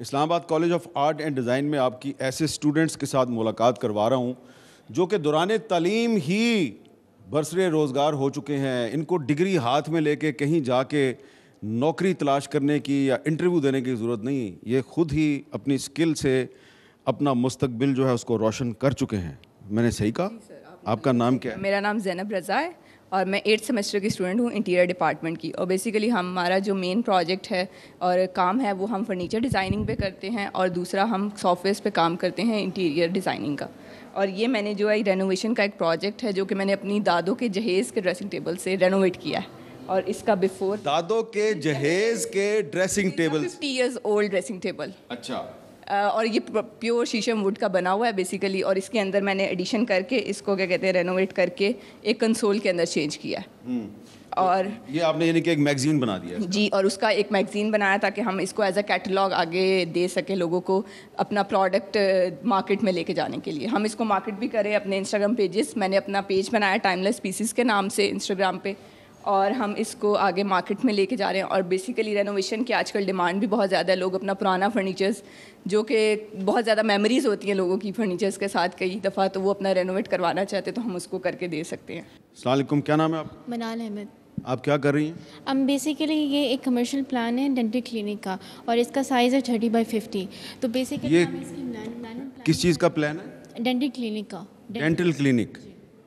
اسلام آباد college of art and design میں آپ کی ایسے اسٹوڈنٹس کے ساتھ ملاقات کروا رہا ہوں جو کہ دوران تعلیم ہی برسر روزگار ہو چکے ہیں. ان کو ڈگری ہاتھ میں لے کے کہیں جا کے نوکری تلاش کرنے کی یا انٹرویو دینے کی ضرورت نہیں. یہ خود ہی اپنی اسکل سے اپنا مستقبل جو ہے اس کو روشن کر چکے ہیں. میں نے صحیح کہا؟ آپ کا نام کیا ہے؟ میرا نام زینب رضا ہے اور میں 8th سیمسٹر کی اسٹوڈنٹ ہوں انٹیریئر ڈپارٹمنٹ کی. اور بیسیکلی ہمارا جو مین پروجیکٹ ہے اور کام ہے وہ ہم فرنیچر ڈیزائننگ پہ کرتے ہیں اور دوسرا ہم سافٹ ویئرس پہ کام کرتے ہیں انٹیریئر ڈیزائننگ کا. اور یہ میں نے جو ہے رینوویشن کا ایک پروجیکٹ ہے جو کہ میں نے اپنی دادوں کے جہیز کے ڈریسنگ ٹیبل سے رینوویٹ کیا ہے. اور اس کا بیفور دادوں کے جہیز کے dressing table 50 years old dressing table. اچھا. اور یہ پیور شیشم ووڈ کا بنا ہوا ہے بیسیکلی. اور اس کے اندر میں نے ایڈیشن کر کے اس کو کیا کہتے ہیں رینوویٹ کر کے ایک کنسول کے اندر چینج کیا ہے. اور یہ آپ نے یعنی کہ ایک میگزین بنا دیا ہے؟ جی. اور اس کا ایک میگزین بنایا تاکہ ہم اس کو ایز اے کیٹلاگ آگے دے سکیں لوگوں کو اپنا پروڈکٹ مارکیٹ میں لے کے جانے کے لیے. ہم اس کو مارکیٹ بھی کریں اپنے انسٹاگرام پیجز. میں نے اپنا پیج بنایا ٹائم لیس پیسز کے نام سے انسٹاگرام پہ اور ہم اس کو آگے مارکیٹ میں لے کے جا رہے ہیں. اور بیسیکلی رینوویشن کی آج کل ڈیمانڈ بھی بہت زیادہ ہے. لوگ اپنا پرانا فرنیچرز جو کہ بہت زیادہ میموریز ہوتی ہیں لوگوں کی فرنیچرز کے ساتھ کئی دفعہ تو وہ اپنا رینوویٹ کروانا چاہتے تو ہم اس کو کر کے دے سکتے ہیں. السلام علیکم. کیا نام ہے آپ؟ منال احمد. آپ کیا کر رہی ہیں؟ ہم بیسیکلی یہ ایک کمرشل پلان ہے ڈینٹل کلینک کا اور اس کا سائز ہے 30x50. تو بیسیکلی یہ ہم اس کی کس چیز کا پلان ہے؟ ڈینٹل کلینک کا. Dental clinic.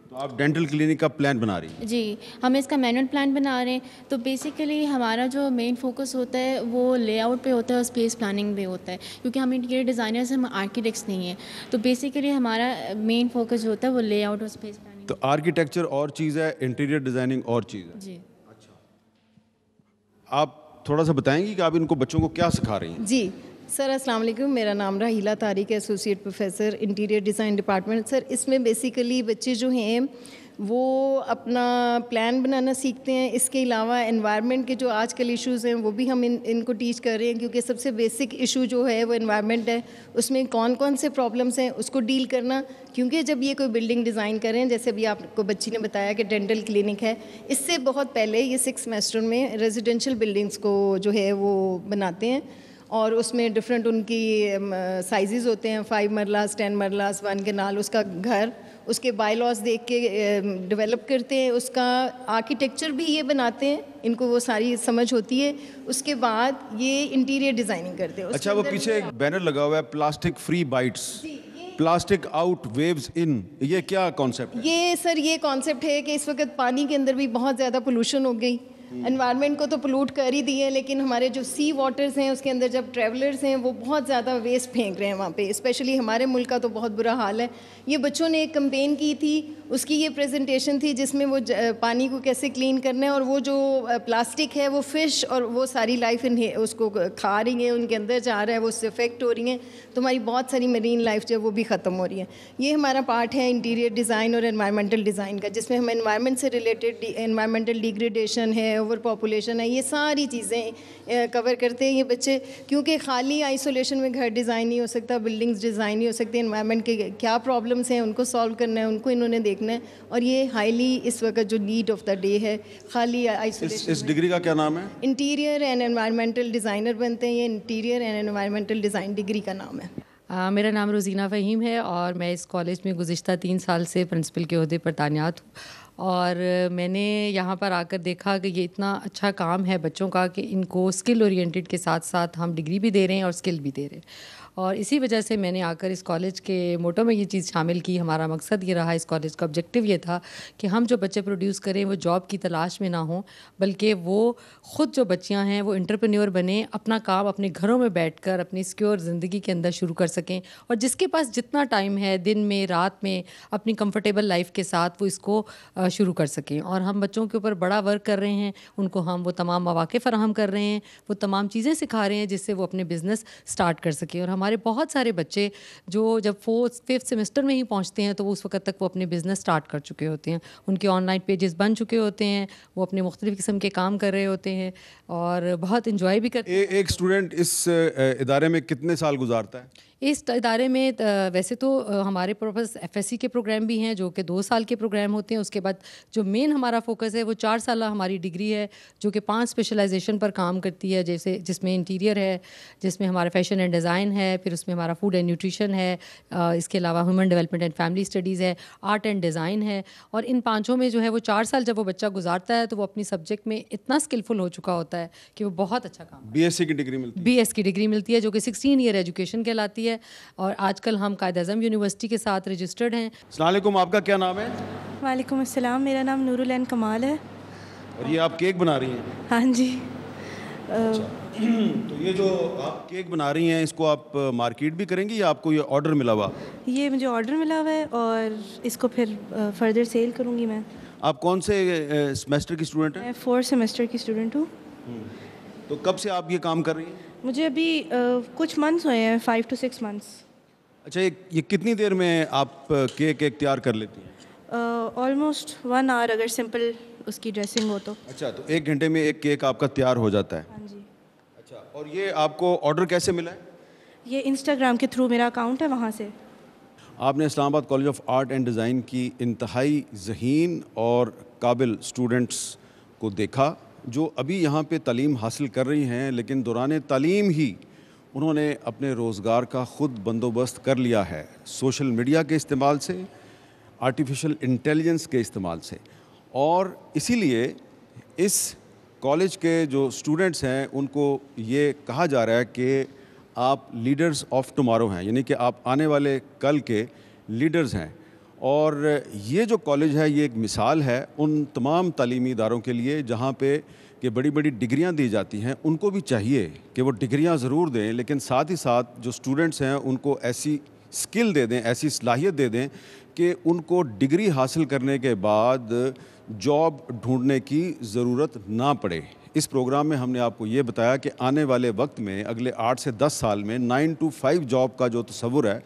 تو آپ ڈینٹل کلینک کا پلان بنا رہی ہیں؟ جی. ہم اس کا مینول پلان بنا رہے ہیں. تو بیسیکلی ہمارا جو مین فوکس ہوتا ہے وہ لے آؤٹ پہ ہوتا ہے اور اسپیس پلاننگ پہ ہوتا ہے کیونکہ ہم انٹیریئر ڈیزائنرز ہم آرکیٹیکٹس نہیں ہیں. تو بیسیکلی ہمارا مین فوکس جو ہوتا ہے وہ لے آؤٹ اور اسپیس پلاننگ. تو آرکیٹیکچر اور چیز ہے, انٹیریئر ڈیزائننگ اور چیز ہے. جی. اچھا. آپ تھوڑا سا بتائیں گی کہ آپ ان کو بچوں کو کیا سکھا رہی ہیں؟ جی سر السلام علیکم. میرا نام راحیلہ طارق ہے, associate professor interior design department. Sir اس میں بیسیکلی بچے جو ہیں وہ اپنا پلان بنانا سیکھتے ہیں. اس کے علاوہ انوائرمنٹ کے جو آج کل ایشوز ہیں وہ بھی ہم ان کو ٹیچ کر رہے ہیں کیونکہ سب سے بیسک ایشو جو ہے وہ انوائرمنٹ ہے. اس میں کون کون سے پرابلمس ہیں اس کو ڈیل کرنا. کیونکہ جب یہ کوئی بلڈنگ ڈیزائن کریں جیسے ابھی آپ کو بچی نے بتایا کہ ڈینٹل کلینک ہے, اس سے بہت پہلے یہ 6 سیمسٹر میں ریزیڈینشیل بلڈنگس کو جو ہے وہ بناتے ہیں اور اس میں ڈفرینٹ ان کی سائزز ہوتے ہیں, 5 مرلاز 10 مرلاز 1 کنال اس کا گھر, اس کے بائی لاز دیکھ کے ڈیولپ کرتے ہیں. اس کا آرکیٹیکچر بھی یہ بناتے ہیں, ان کو وہ ساری سمجھ ہوتی ہے. اس کے بعد یہ انٹیریئر ڈیزائننگ کرتے ہیں. اچھا, وہ پیچھے ایک بینر لگا ہوا ہے plastic free bites, plastic out views in, یہ کیا کانسیپٹ ہے؟ یہ سر یہ کانسیپٹ ہے کہ اس وقت پانی کے اندر بھی بہت زیادہ پولوشن ہو گئی. انوائرمنٹ کو تو پولوٹ کر ہی دیے لیکن ہمارے جو سی واٹرز ہیں اس کے اندر جب ٹریولرز ہیں وہ بہت زیادہ ویسٹ پھینک رہے ہیں وہاں پہ. اسپیشلی ہمارے ملک کا تو بہت برا حال ہے. یہ بچوں نے ایک کمپین کی تھی, اس کی یہ پریزنٹیشن تھی جس میں وہ پانی کو کیسے کلین کرنا ہے اور وہ جو پلاسٹک ہے وہ فش اور وہ ساری لائف اس کو کھا رہی ہیں, ان کے اندر جا رہا ہے, وہ اس سے افیکٹ ہو رہی ہیں. تو ہماری بہت ساری میرین لائف جو ہے وہ بھی ختم ہو رہی ہے. یہ ہمارا پارٹ ہے انٹیریئر ڈیزائن اور انوائرمنٹل ڈیزائن کا جس میں ہم انوائرمنٹ سے ریلیٹڈ انوائرمنٹل ڈیگریڈیشن ہے, اوور پاپولیشن ہے, یہ ساری چیزیں کور کرتے ہیں یہ بچے. کیونکہ خالی آئسولیشن میں گھر ڈیزائن نہیں ہو سکتا, بلڈنگز ڈیزائن نہیں ہو سکتی, انوائرمنٹ کے کیا پرابلمس ہیں ان کو سالو کرنا ہے, ان کو انہوں نے دیکھنا ہے. اور یہ ہائیلی اس وقت جو نیڈ آف دا ڈے ہے. خالی آئسولیشن. اس ڈگری کا کیا نام ہے؟ انٹیریئر اینڈ انوائرمنٹل ڈیزائنر بنتے ہیں. یہ interior and environmental design degree کا نام ہے. میرا نام روزینہ فہیم ہے اور میں اس کالج میں گزشتہ 3 سال سے پرنسپل کے عہدے پر تعینات ہوں. اور میں نے یہاں پر آ کر دیکھا کہ یہ اتنا اچھا کام ہے بچوں کا کہ ان کو اسکل اورینٹیڈ کے ساتھ ساتھ ہم ڈگری بھی دے رہے ہیں اور اسکل بھی دے رہے ہیں. اور اسی وجہ سے میں نے آ کر اس کالج کے موٹو میں یہ چیز شامل کی. ہمارا مقصد یہ رہا, اس کالج کا آبجیکٹیو یہ تھا کہ ہم جو بچے پروڈیوس کریں وہ جاب کی تلاش میں نہ ہوں بلکہ وہ خود جو بچیاں ہیں وہ انٹرپرینیور بنیں, اپنا کام اپنے گھروں میں بیٹھ کر اپنی سیکیور زندگی کے اندر شروع کر سکیں اور جس کے پاس جتنا ٹائم ہے دن میں رات میں اپنی کمفرٹیبل لائف کے ساتھ وہ اس کو شروع کر سکیں. اور ہم بچوں کے اوپر بڑا ورک کر رہے ہیں, ان کو ہم وہ تمام مواقع فراہم کر رہے ہیں, وہ تمام چیزیں سکھا رہے ہیں جس سے وہ اپنے بزنس اسٹارٹ کر سکیں. اور ہمارے بہت سارے بچے جو جب 4th 5th سیمسٹر میں ہی پہنچتے ہیں تو وہ اس وقت تک وہ اپنے بزنس اسٹارٹ کر چکے ہوتے ہیں, ان کے آن لائن پیجز بن چکے ہوتے ہیں, وہ اپنے مختلف قسم کے کام کر رہے ہوتے ہیں اور بہت انجوائے بھی کرتے ہیں. ایک اسٹوڈنٹ اس ادارے میں کتنے سال گزارتا ہے؟ اس ادارے میں ویسے تو ہمارے پاس FSC کے پروگرام بھی ہیں جو کہ 2 سال کے پروگرام ہوتے ہیں. اس کے بعد جو مین ہمارا فوکس ہے وہ 4 سالہ ہماری ڈگری ہے جو کہ 5 اسپیشلائزیشن پر کام کرتی ہے, جیسے جس میں انٹیریئر ہے, جس میں ہمارا فیشن اینڈ ڈیزائن ہے, پھر اس میں ہمارا فوڈ اینڈ نیوٹریشن ہے, اس کے علاوہ human development and family studies ہے, آرٹ اینڈ ڈیزائن ہے. اور ان 5 میں جو ہے وہ 4 سال جب وہ بچہ گزارتا ہے تو وہ اپنی سبجیکٹ میں اتنا اسکلفل ہو چکا ہوتا ہے کہ وہ بہت اچھا کام BSc کی ڈگری ملتی ہے. BS کی ڈگری ملتی ہے جو کہ 16 ایئر ایجوکیشن کہلاتی ہے. اور آج کل ہم قائد اعظم یونیورسٹی کے ساتھ رجسٹرڈ ہیں. السلام علیکم, آپ کا کیا نام ہے؟ وعلیکم السلام, میرا نام نور العین کمال ہے. اور یہ آپ کیک بنا رہی ہیں؟ ہاں جی. تو یہ جو آپ کیک بنا رہی ہیں اس کو آپ مارکیٹ بھی کریں گی یا آپ کو یہ آرڈر ملا ہوا؟ یہ مجھے آرڈر ملا ہوا ہے اور اس کو پھر فردر سیل کروں گی میں. آپ کون سے سیمسٹر کی اسٹوڈنٹ ہیں؟ میں 4 سیمسٹر کی اسٹوڈنٹ ہوں. تو کب سے آپ یہ کام کر رہی ہیں؟ مجھے ابھی کچھ منتھس ہوئے ہیں, 5 to 6 months. اچھا, یہ کتنی دیر میں آپ کیک تیار کر لیتی ہیں؟ آلموسٹ 1 hour اگر سمپل اس کی ڈریسنگ ہو تو. اچھا, تو 1 گھنٹے میں ایک کیک آپ کا تیار ہو جاتا ہے؟ ہاں جی. اچھا, اور یہ آپ کو آرڈر کیسے ملا ہے؟ یہ انسٹاگرام کے تھرو میرا اکاؤنٹ ہے, وہاں سے. آپ نے اسلام آباد college of art and design کی انتہائی ذہین اور قابل اسٹوڈنٹس کو دیکھا جو ابھی یہاں پہ تعلیم حاصل کر رہی ہیں, لیکن دوران تعلیم ہی انہوں نے اپنے روزگار کا خود بندوبست کر لیا ہے سوشل میڈیا کے استعمال سے, آرٹیفیشل انٹیلیجنس کے استعمال سے. اور اسی لیے اس کالج کے جو اسٹوڈنٹس ہیں ان کو یہ کہا جا رہا ہے کہ آپ لیڈرز آف ٹمارو ہیں, یعنی کہ آپ آنے والے کل کے لیڈرز ہیں. اور یہ جو کالج ہے یہ ایک مثال ہے ان تمام تعلیمی اداروں کے لیے جہاں پہ کہ بڑی بڑی ڈگریاں دی جاتی ہیں. ان کو بھی چاہیے کہ وہ ڈگریاں ضرور دیں, لیکن ساتھ ہی ساتھ جو اسٹوڈنٹس ہیں ان کو ایسی اسکل دے دیں, ایسی صلاحیت دے دیں کہ ان کو ڈگری حاصل کرنے کے بعد جاب ڈھونڈنے کی ضرورت نہ پڑے. اس پروگرام میں ہم نے آپ کو یہ بتایا کہ آنے والے وقت میں اگلے 8 سے 10 سال میں 9 to 5 جاب کا جو تصور ہے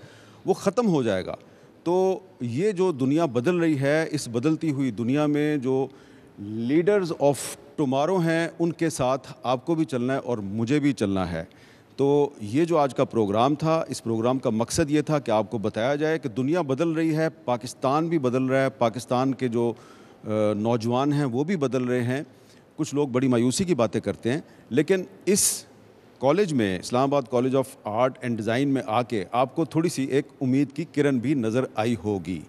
وہ ختم ہو جائے گا. تو یہ جو دنیا بدل رہی ہے, اس بدلتی ہوئی دنیا میں جو لیڈرز آف ٹمارو ہیں ان کے ساتھ آپ کو بھی چلنا ہے اور مجھے بھی چلنا ہے. تو یہ جو آج کا پروگرام تھا, اس پروگرام کا مقصد یہ تھا کہ آپ کو بتایا جائے کہ دنیا بدل رہی ہے, پاکستان بھی بدل رہا ہے, پاکستان کے جو نوجوان ہیں وہ بھی بدل رہے ہیں. کچھ لوگ بڑی مایوسی کی باتیں کرتے ہیں, لیکن اس کالج میں اسلام آباد college of art and design میں آ کے آپ کو تھوڑی سی ایک امید کی کرن بھی نظر آئی ہوگی.